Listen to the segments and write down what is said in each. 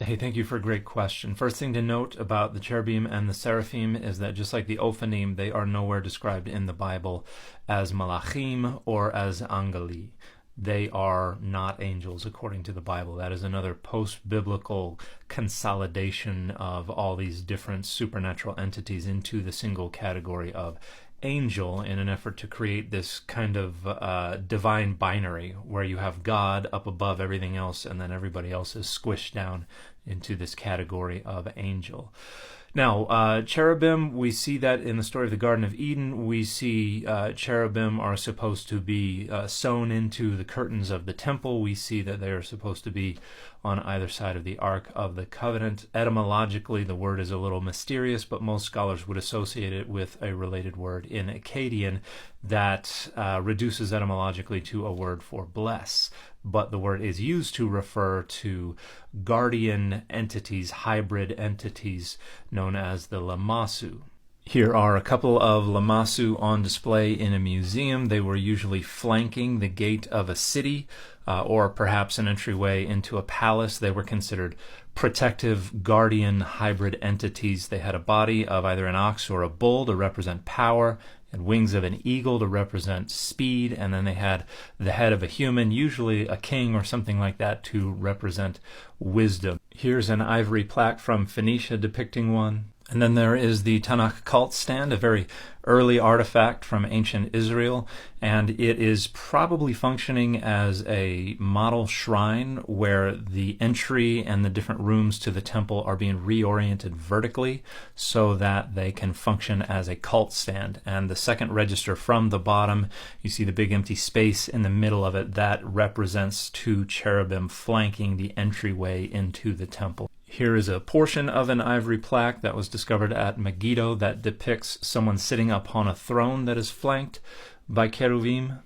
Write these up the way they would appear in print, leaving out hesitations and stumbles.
Hey, thank you for a great question. First thing to note about the cherubim and the seraphim is that just like the ophanim, they are nowhere described in the Bible as malachim or as angali. They are not angels according to the Bible. That is another post-biblical consolidation of all these different supernatural entities into the single category of angel in an effort to create this kind of divine binary where you have God up above everything else and then everybody else is squished down into this category of angel. Now, cherubim, we see that in the story of the Garden of Eden. We see cherubim are supposed to be sewn into the curtains of the temple. We see that they are supposed to be on either side of the Ark of the Covenant. Etymologically, the word is a little mysterious, but most scholars would associate it with a related word in Akkadian that reduces etymologically to a word for bless. But the word is used to refer to guardian entities, hybrid entities known as the Lamassu. Here are a couple of Lamassu on display in a museum. They were usually flanking the gate of a city or perhaps an entryway into a palace. They were considered protective, guardian, hybrid entities. They had a body of either an ox or a bull to represent power, and wings of an eagle to represent speed, and then they had the head of a human, usually a king or something like that, to represent wisdom. Here's an ivory plaque from Phoenicia depicting one. And then there is the Tanakh cult stand, a very early artifact from ancient Israel, and it is probably functioning as a model shrine where the entry and the different rooms to the temple are being reoriented vertically so that they can function as a cult stand. And the second register from the bottom, you see the big empty space in the middle of it, that represents two cherubim flanking the entryway into the temple. Here is a portion of an ivory plaque that was discovered at Megiddo that depicts someone sitting upon a throne that is flanked by cherubim.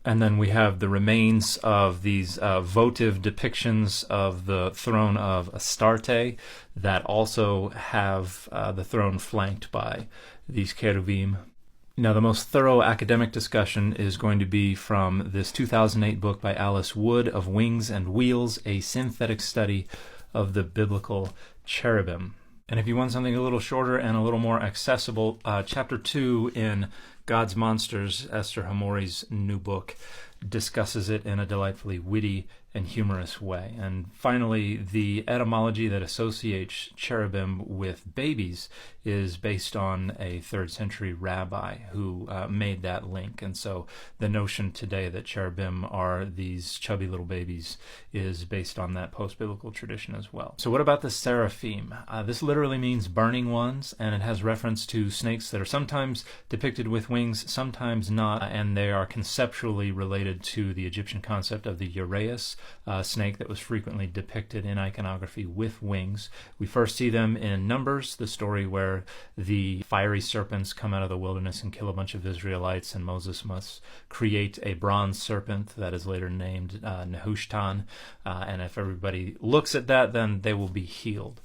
And then we have the remains of these votive depictions of the throne of Astarte that also have the throne flanked by these cherubim. Now, the most thorough academic discussion is going to be from this 2008 book by Alice Wood of Wings and Wheels, a synthetic study of the biblical cherubim. And if you want something a little shorter and a little more accessible, chapter 2 in God's Monsters, Esther Hamori's new book, discusses it in a delightfully witty and humorous way. And finally, the etymology that associates cherubim with babies is based on a 3rd century rabbi who made that link. And so the notion today that cherubim are these chubby little babies is based on that post-biblical tradition as well. So what about the seraphim? This literally means burning ones, and it has reference to snakes that are sometimes depicted with wings, sometimes not, and they are conceptually related to the Egyptian concept of the uraeus, snake that was frequently depicted in iconography with wings. We first see them in Numbers, the story where the fiery serpents come out of the wilderness and kill a bunch of Israelites, and Moses must create a bronze serpent that is later named Nehushtan, and if everybody looks at that, then they will be healed.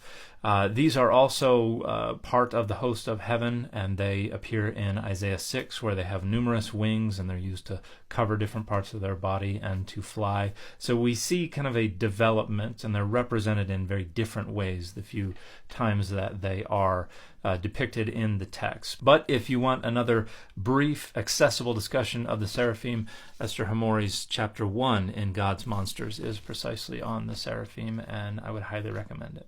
These are also part of the host of heaven, and they appear in Isaiah 6, where they have numerous wings, and they're used to cover different parts of their body and to fly. So we see kind of a development, and they're represented in very different ways the few times that they are depicted in the text. But if you want another brief, accessible discussion of the seraphim, Esther Hamori's chapter 1 in God's Monsters is precisely on the seraphim, and I would highly recommend it.